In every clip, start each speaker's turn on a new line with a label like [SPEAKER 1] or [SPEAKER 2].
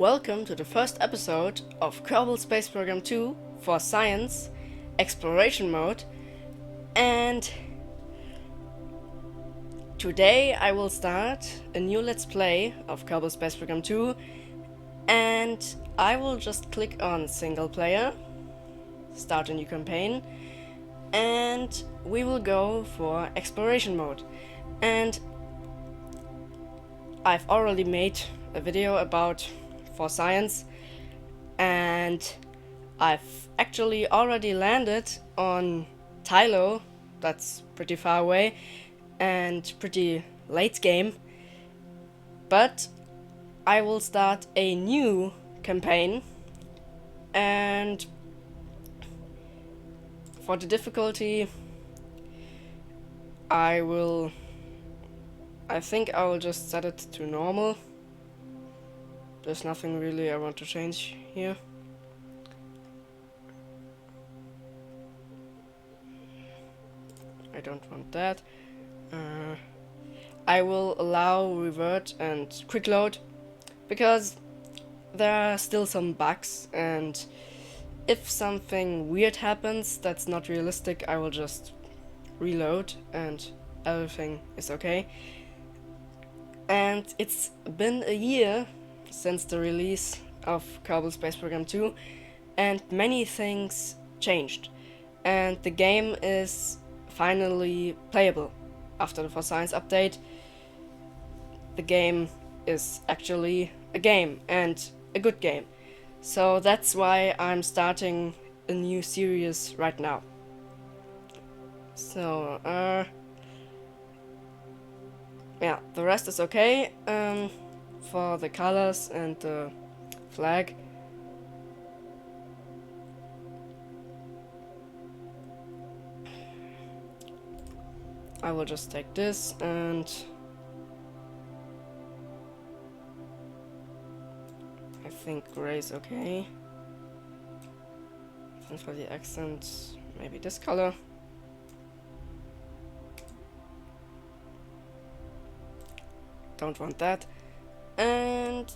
[SPEAKER 1] Welcome to the first episode of Kerbal Space Program 2 for Science, Exploration Mode, and today I will start a new Let's Play of Kerbal Space Program 2, and I will just click on Single Player, start a new campaign, and we will go for Exploration Mode. And I've already made a video about for science, and I've actually already landed on Tylo. That's pretty far away and pretty late game, but I will start a new campaign, and for the difficulty I think I will just set it to normal. There's nothing really I want to change here. I don't want that. I will allow revert and quick load because there are still some bugs, and if something weird happens that's not realistic, I will just reload and everything is okay. And it's been a year since the release of Kerbal Space Program 2, and many things changed, and the game is finally playable. After the For Science update, the game is actually a game, and a good game. So that's why I'm starting a new series right now. So, yeah, the rest is okay. For the colors and the flag, I will just take this, and I think gray is okay. And for the accent, maybe this color. Don't want that. And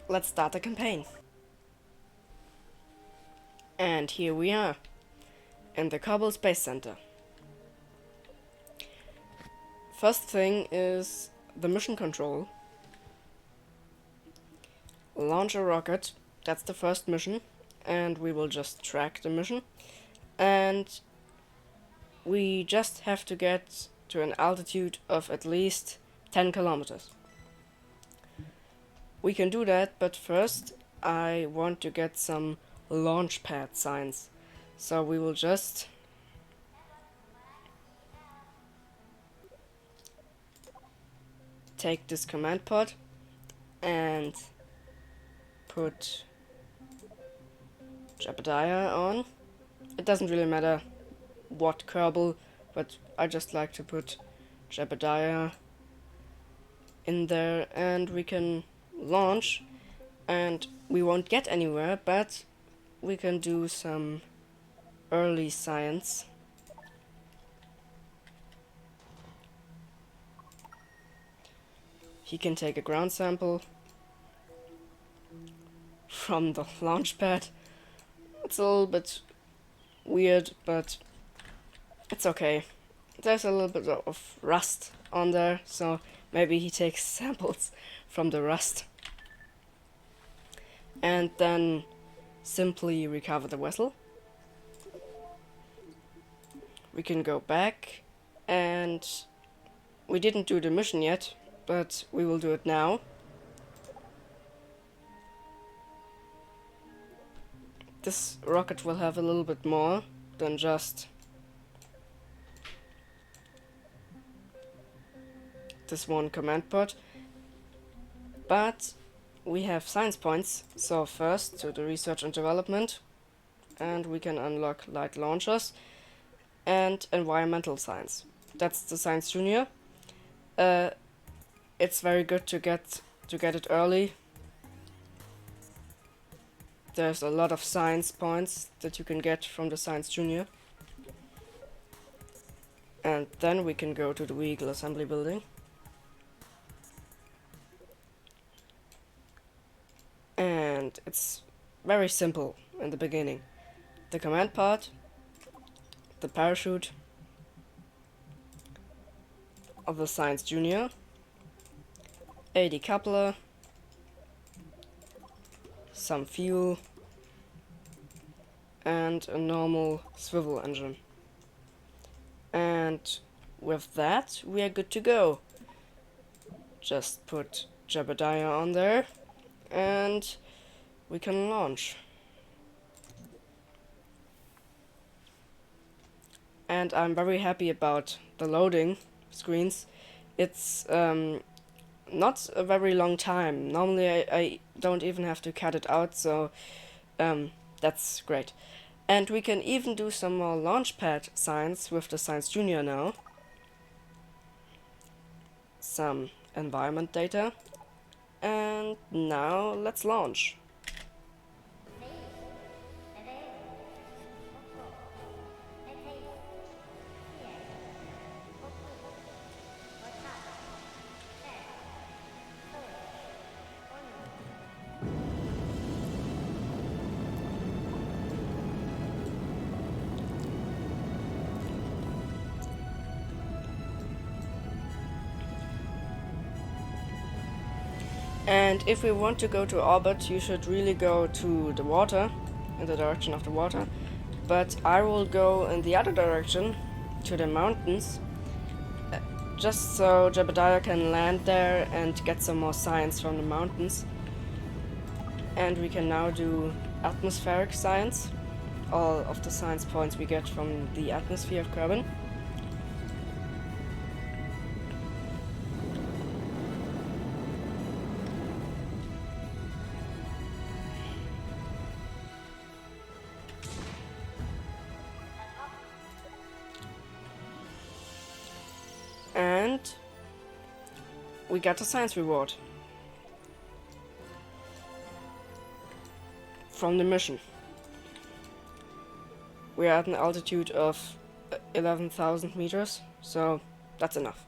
[SPEAKER 1] let's start the campaign. And here we are in the Kerbal Space Center. First thing is the mission control. Launch a rocket, that's the first mission, and we will just track the mission. And we just have to get to an altitude of at least 10 kilometers. We can do that, but first I want to get some launch pad signs. So we will just take this command pod and put Jebediah on. It doesn't really matter what Kerbal, but I just like to put Jebediah in there, and we can launch, and we won't get anywhere, but we can do some early science. He can take a ground sample from the launch pad. It's a little bit weird, but it's okay. There's a little bit of rust on there, so maybe he takes samples from the rust. And then simply recover the vessel. We can go back, and we didn't do the mission yet, but we will do it now. This rocket will have a little bit more than just this one command pod, but we have science points. So first to the research and development, and we can unlock light launchers and environmental science. That's the science junior. It's very good to get it early. There's a lot of science points that you can get from the science junior. And then we can go to the vehicle assembly building. and it's very simple in the beginning. The command part, the parachute of the Science Junior, a decoupler, some fuel, and a normal swivel engine. And with that, we are good to go. Just put Jebediah on there, and we can launch. And I'm very happy about the loading screens. It's not a very long time. Normally I don't even have to cut it out, so that's great. And we can even do some more launchpad science with the Science Junior now. Some environment data. And now let's launch. And if we want to go to orbit, you should really go to the water, in the direction of the water. But I will go in the other direction, to the mountains, just so Jebediah can land there and get some more science from the mountains. And we can now do atmospheric science, all of the science points we get from the atmosphere of Kerbin. And we got a science reward from the mission. We are at an altitude of 11,000 meters, so that's enough.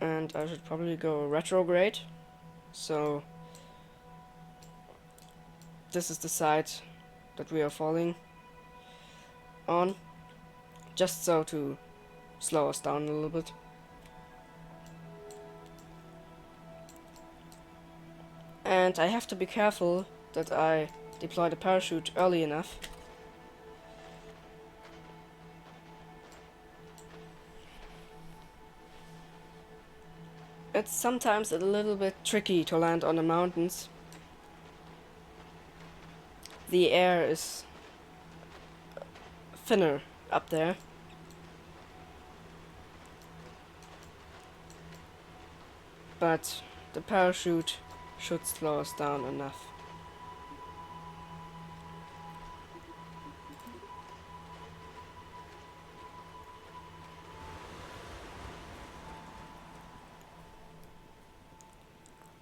[SPEAKER 1] And I should probably go retrograde. So this is the side that we are falling on, just so to slow us down a little bit. And I have to be careful that I deploy the parachute early enough. It's sometimes a little bit tricky to land on the mountains. The air is thinner up there. But the parachute should slow us down enough.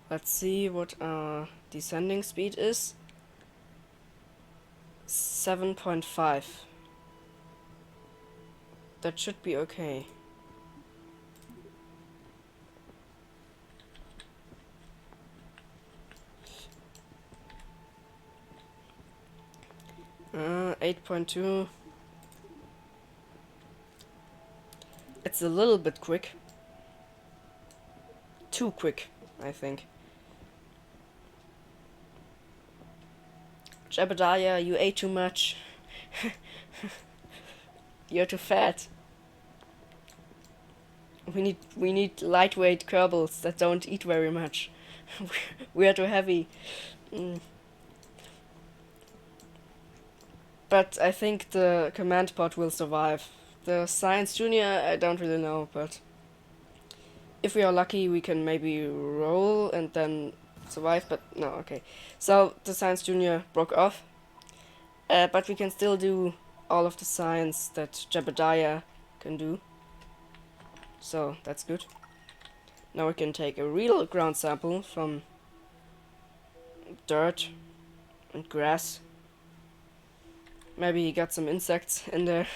[SPEAKER 1] Let's see what our descending speed is. 7.5. That should be okay. Uh, 8.2. It's a little bit quick. Too quick, I think. Jebediah, you ate too much. You're too fat. We need lightweight Kerbals that don't eat very much. We are too heavy. But I think the command pod will survive. The Science Junior, I don't really know, but if we are lucky, we can maybe roll and then survive, but no, okay. So the Science Junior broke off, but we can still do all of the science that Jebediah can do. So that's good. Now we can take a real ground sample from dirt and grass. Maybe he got some insects in there.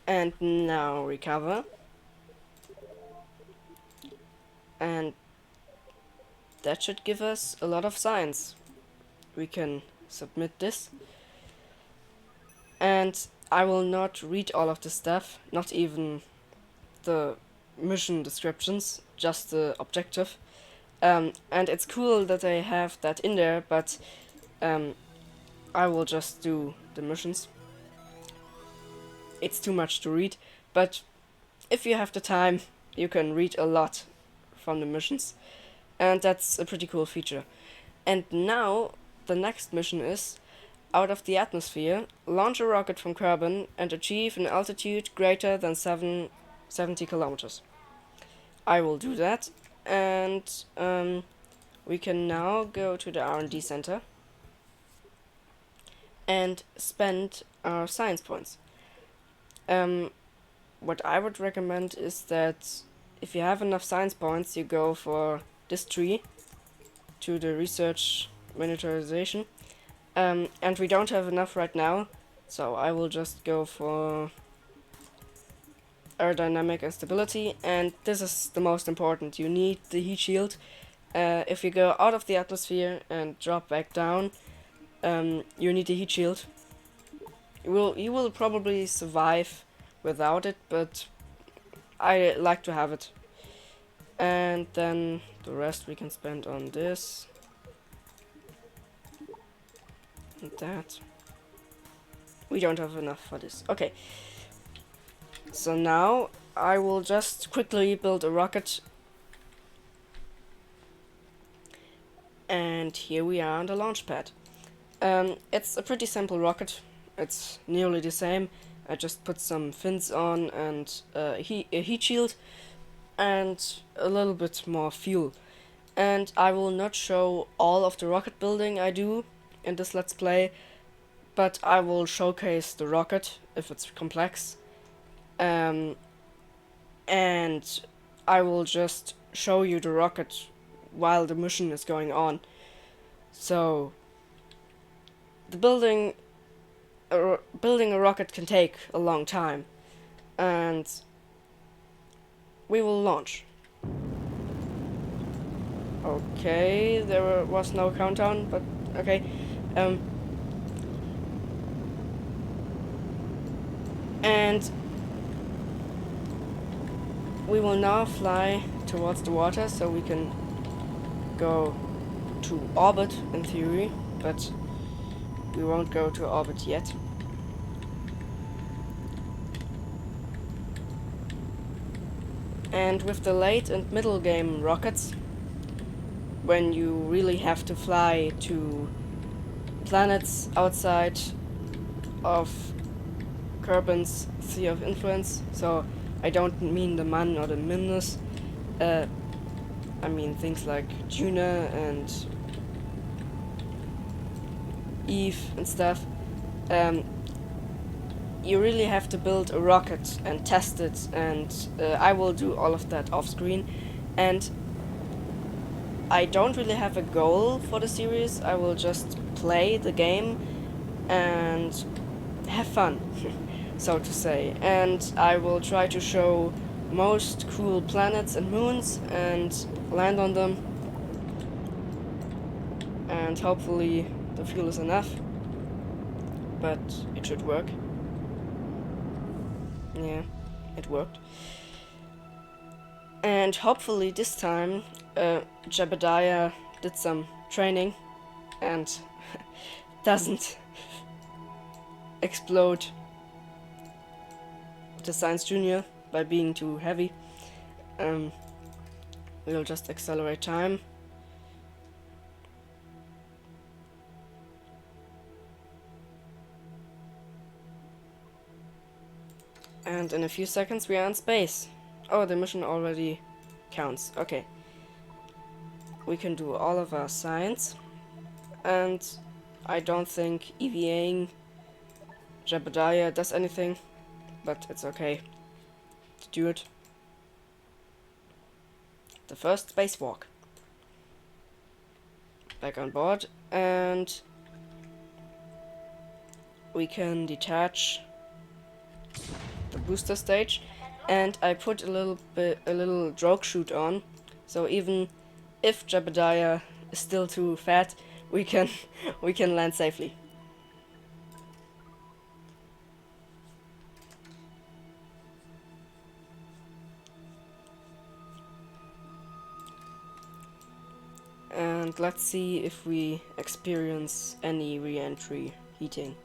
[SPEAKER 1] And now recover. And that should give us a lot of science. We can submit this. And I will not read all of the stuff, not even the mission descriptions, just the objective. And it's cool that they have that in there, but I will just do the missions. It's too much to read, but if you have the time, you can read a lot from the missions, and that's a pretty cool feature. And now, the next mission is, out of the atmosphere, launch a rocket from Kerbin and achieve an altitude greater than 70 kilometers. I will do that, and we can now go to the R&D center and spend our science points. What I would recommend is that if you have enough science points, you go for this tree to the research miniaturization. And we don't have enough right now, so I will just go for aerodynamic and stability, and this is the most important. You need the heat shield. If you go out of the atmosphere and drop back down, you need the heat shield. You will probably survive without it, but I like to have it. And then the rest we can spend on this and that. We don't have enough for this. Okay. So now I will just quickly build a rocket. And here we are on the launch pad. It's a pretty simple rocket. It's nearly the same. I just put some fins on and a heat shield and a little bit more fuel. And I will not show all of the rocket building I do in this Let's Play, but I will showcase the rocket if it's complex. And I will just show you the rocket while the mission is going on. So the building a rocket can take a long time, and we will launch. Okay, there was no countdown, but okay. And we will now fly towards the water, so we can go to orbit in theory, but we won't go to orbit yet. And with the late and middle game rockets, when you really have to fly to planets outside of Kerbin's sphere of influence, so I don't mean the Man or the Minus, I mean things like Juno and Eve and stuff, you really have to build a rocket and test it, and I will do all of that off screen. And I don't really have a goal for the series. I will just play the game and have fun, so to say. And I will try to show most cool planets and moons and land on them. And hopefully the fuel is enough. But it should work. Yeah, it worked. And hopefully this time Jebediah did some training and doesn't explode the Science Junior by being too heavy. We'll just accelerate time. And in a few seconds we are in space. Oh, the mission already counts. Okay. We can do all of our science. And I don't think EVAing Jebediah does anything, but it's okay to do it. The first spacewalk. Back on board, and we can detach the booster stage, and I put a little drogue chute on, so even if Jebediah is still too fat, we can we can land safely. And let's see if we experience any re-entry heating.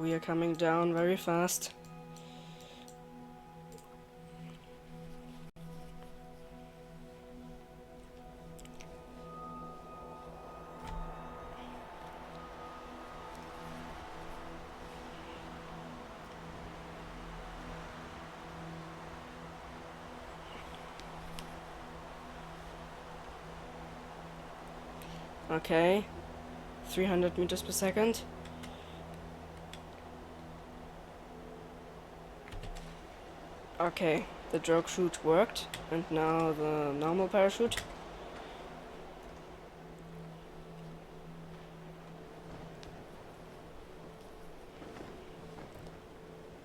[SPEAKER 1] We are coming down very fast. Okay, 300 meters per second. Okay, the drogue chute worked, and now the normal parachute.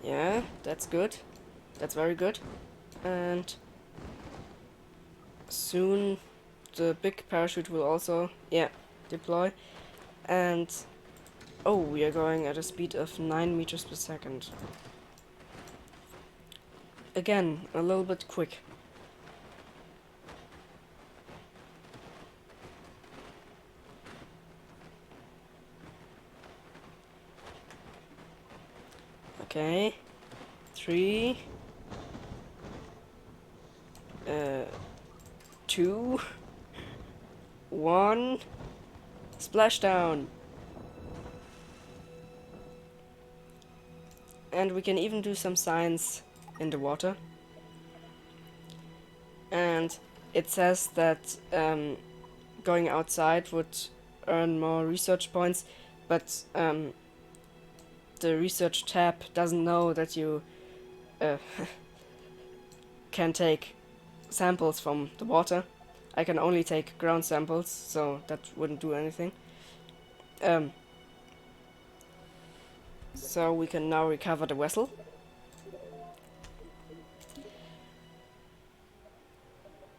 [SPEAKER 1] Yeah, that's good. That's very good. And soon the big parachute will also, yeah, deploy. And oh, we are going at a speed of 9 meters per second. Again, a little bit quick. Okay, 3, 2, 1, splashdown. And we can even do some science in the water. And it says that going outside would earn more research points, but the research tab doesn't know that you can take samples from the water. I can only take ground samples, so that wouldn't do anything. So we can now recover the vessel.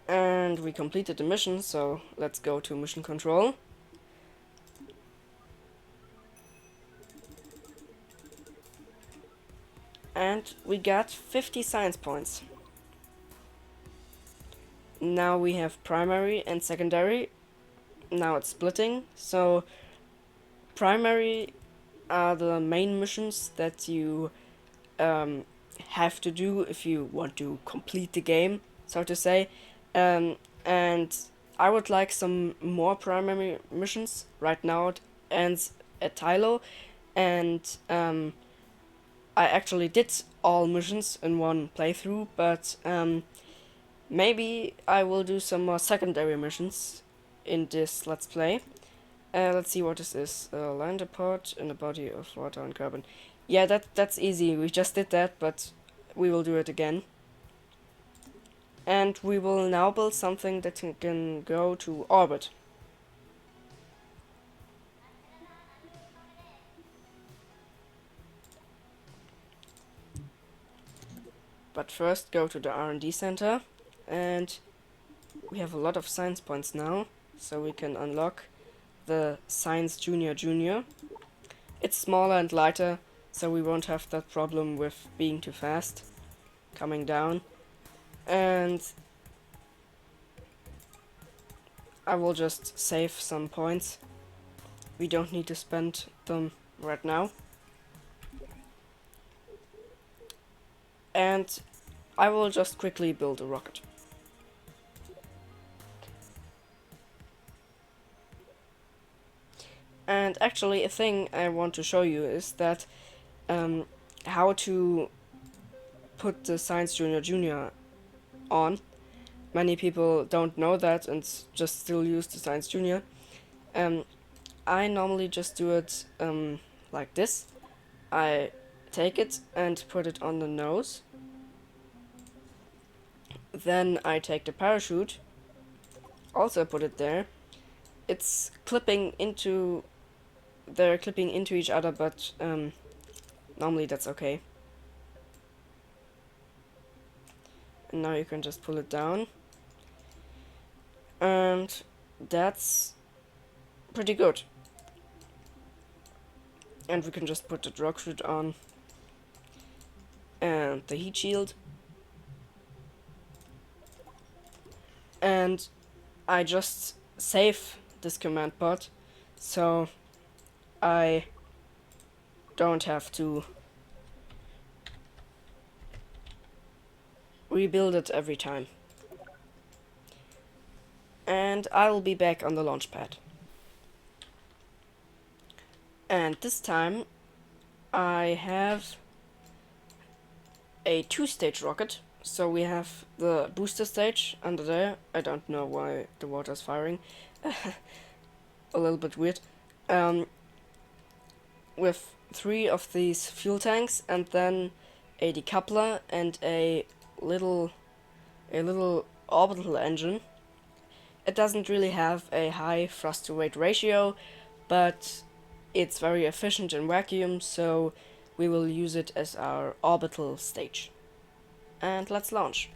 [SPEAKER 1] And we completed the mission, so let's go to mission control. And we got 50 science points. Now we have primary and secondary. Now it's splitting. So primary are the main missions that you have to do if you want to complete the game, so to say. And I would like some more primary missions. Right now it ends at Tylo, and I actually did all missions in one playthrough, but maybe I will do some more secondary missions in this Let's Play. Let's see what this is. Land a pod in a body of water on Kerbin. Yeah, that's easy. We just did that, but we will do it again. And we will now build something that can go to orbit. But first go to the R&D center, and we have a lot of science points now, so we can unlock the Science Junior Junior. It's smaller and lighter, so we won't have that problem with being too fast, coming down. And I will just save some points. We don't need to spend them right now. And I will just quickly build a rocket. And actually a thing I want to show you is that how to put the Science Junior Junior on. Many people don't know that and just still use the Science Junior. I normally just do it like this. I take it and put it on the nose. Then I take the parachute, also put it there. it's clipping into, they're clipping into each other, but normally that's okay. And now you can just pull it down. And that's pretty good. And we can just put the drug chute on and the heat shield. And I just save this command pod, so I don't have to rebuild it every time. And I'll be back on the launch pad. And this time I have a 2-stage rocket. So we have the booster stage under there. I don't know why the water's firing. A little bit weird. With 3 of these fuel tanks, and then a decoupler and a little orbital engine. It doesn't really have a high thrust to weight ratio, but it's very efficient in vacuum, so we will use it as our orbital stage. And let's launch.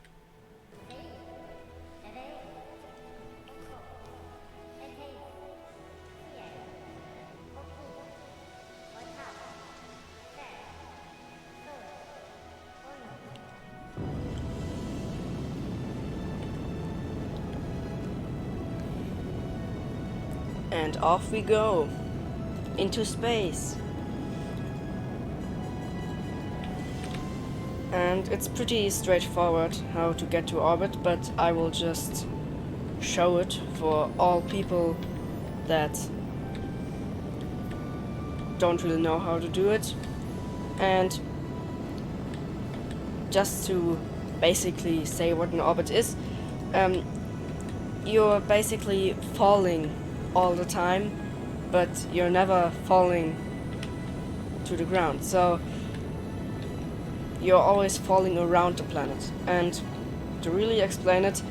[SPEAKER 1] And off we go into space. And it's pretty straightforward how to get to orbit, but I will just show it for all people that don't really know how to do it. And just to basically say what an orbit is, you're basically falling all the time, but you're never falling to the ground. So you're always falling around the planet. And to really explain it,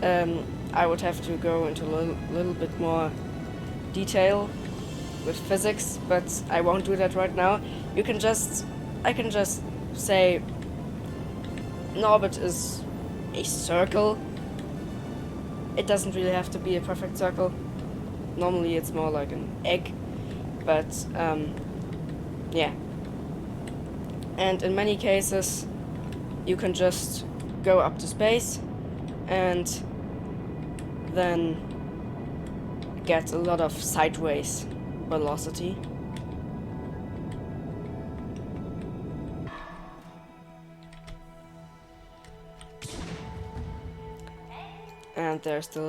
[SPEAKER 1] I would have to go into a little bit more detail with physics, but I won't do that right now. I can just say an orbit is a circle. It doesn't really have to be a perfect circle. Normally it's more like an egg, but yeah. And in many cases you can just go up to space and then get a lot of sideways velocity. And there's the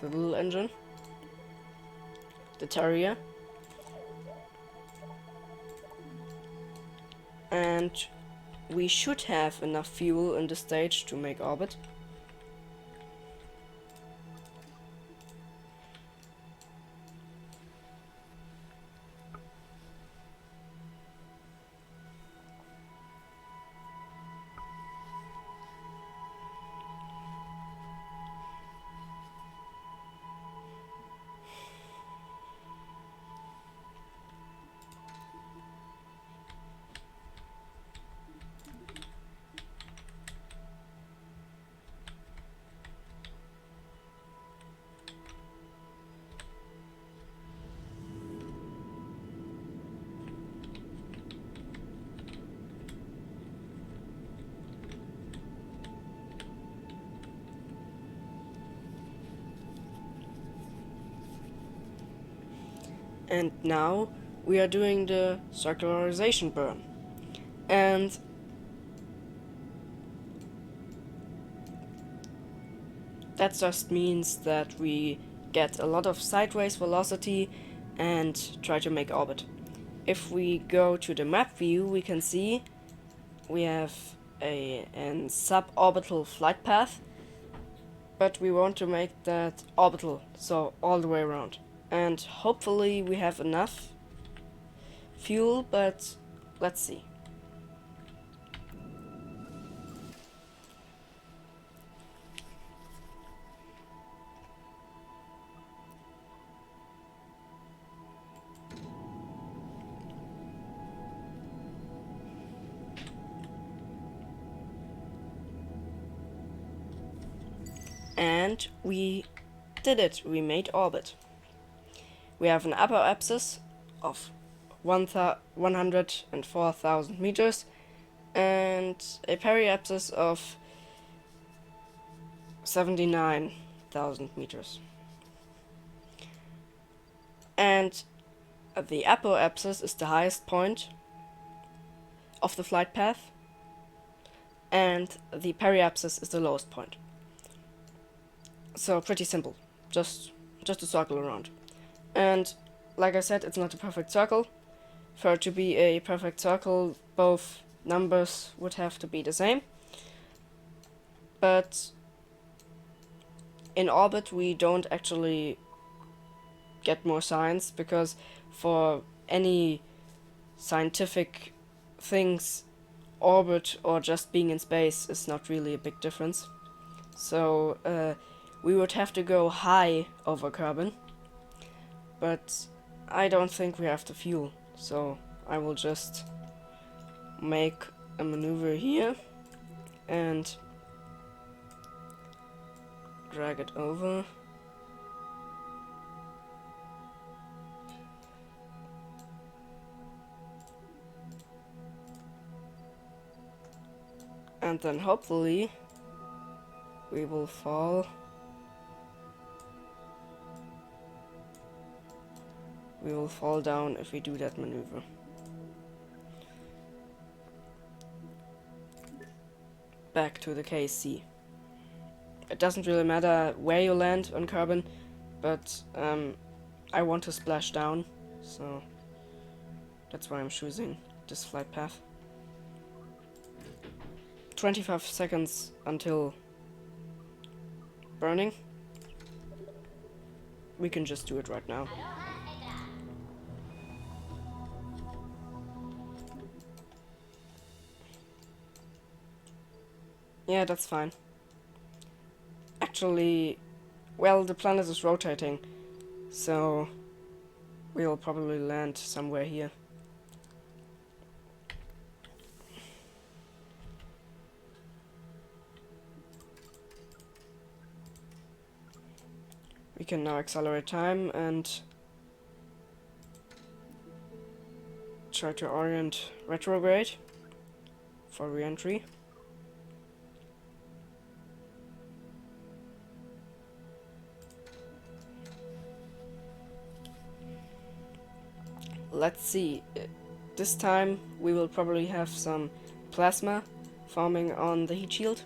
[SPEAKER 1] little engine, the Terrier. And we should have enough fuel in the stage to make orbit. And now we are doing the circularization burn. And that just means that we get a lot of sideways velocity and try to make orbit. If we go to the map view, we can see we have a suborbital flight path, but we want to make that orbital, so all the way around. And hopefully we have enough fuel, but let's see. And we did it, we made orbit. We have an upper abscess of 104,000 meters and a periapsis of 79,000 meters. And the upper abscess is the highest point of the flight path, and the periapsis is the lowest point. So pretty simple, just a circle around. And like I said, it's not a perfect circle. For it to be a perfect circle, both numbers would have to be the same. But in orbit we don't actually get more science, because for any scientific things, orbit or just being in space is not really a big difference. So we would have to go high over Kerbin, but I don't think we have the fuel, so I will just make a maneuver here and drag it over. And then hopefully we will fall. We will fall down if we do that maneuver. Back to the KSC. It doesn't really matter where you land on Kerbin, but I want to splash down, so that's why I'm choosing this flight path. 25 seconds until burning. We can just do it right now. Yeah, that's fine. Actually, well, the planet is rotating, so we'll probably land somewhere here. We can now accelerate time and try to orient retrograde for re-entry. Let's see. This time we will probably have some plasma forming on the heat shield.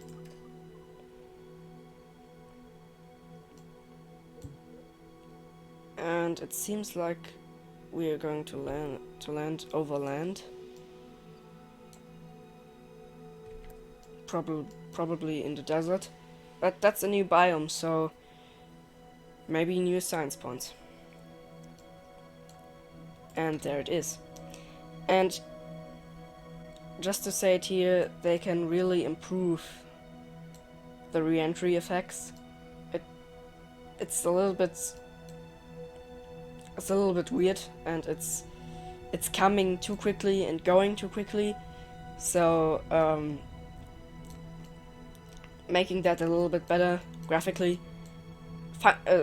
[SPEAKER 1] And it seems like we are going to land over land. Probably in the desert. But that's a new biome, so maybe new science points. And there it is. And just to say it here, they can really improve the re-entry effects. It's a little bit weird, and it's coming too quickly and going too quickly, so making that a little bit better graphically.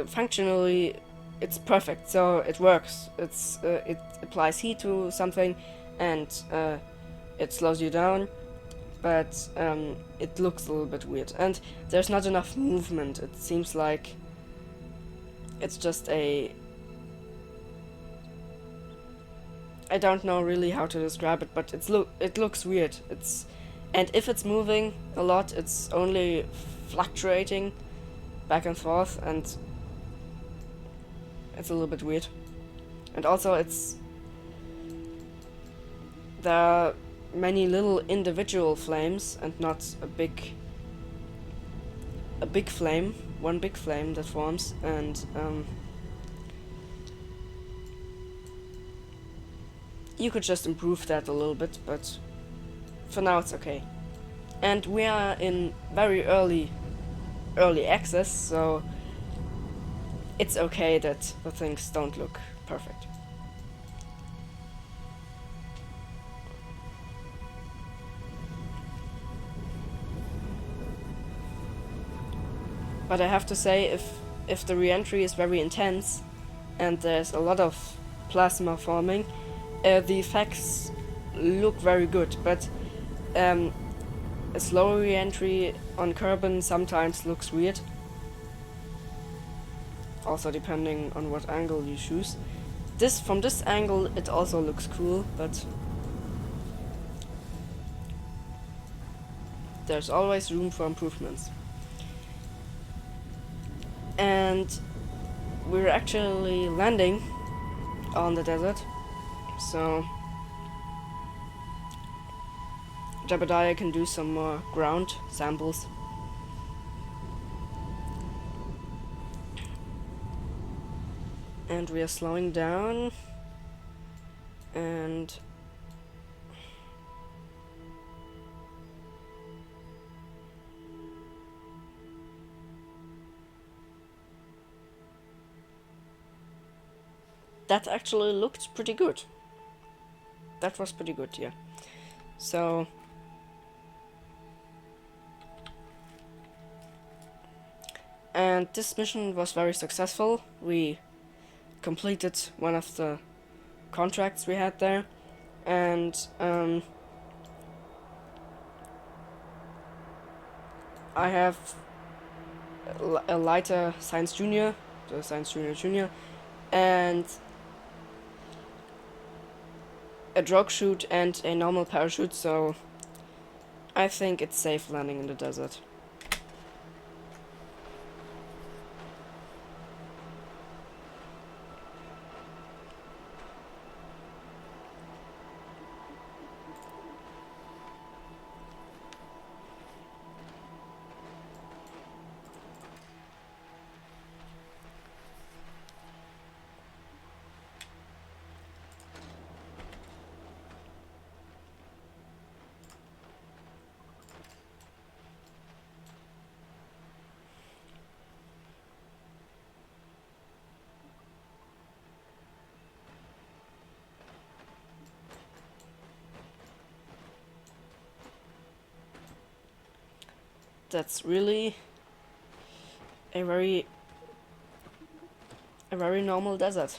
[SPEAKER 1] Functionally, it's perfect, so it works. It applies heat to something, and it slows you down, but it looks a little bit weird, and there's not enough movement. It seems like it's just a... I don't know really how to describe it, but it looks weird. And if it's moving a lot, it's only fluctuating back and forth, and it's a little bit weird. And also there are many little individual flames and not a big flame, one big flame that forms, and you could just improve that a little bit, but for now it's okay. And we are in very early access, so it's okay that the things don't look perfect. But I have to say, if the re-entry is very intense and there's a lot of plasma forming, the effects look very good. But a slow re-entry on Kerbin sometimes looks weird. Also depending on what angle you choose. From this angle it also looks cool, but there's always room for improvements. And we're actually landing on the desert, so Jebediah can do some more ground samples. And we are slowing down, and that actually looked pretty good. That was pretty good, yeah. So and this mission was very successful. We completed one of the contracts we had there, and I have a lighter Science Junior, the Science Junior, and a drogue chute and a normal parachute, so I think it's safe landing in the desert. That's really a very normal desert.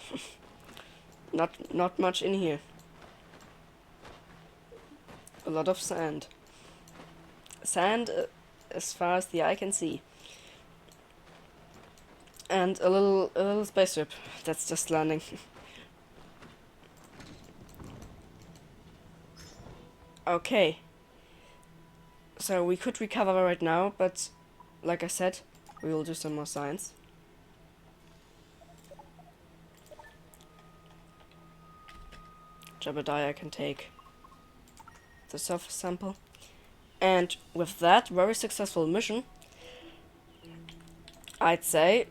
[SPEAKER 1] Not much in here. A lot of sand. Sand as far as the eye can see. And a little spaceship that's just landing. Okay. So we could recover right now, but like I said, we will do some more science. Jebediah can take the surface sample. And with that very successful mission, I'd say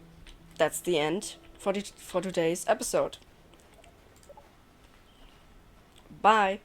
[SPEAKER 1] that's the end for today's episode. Bye!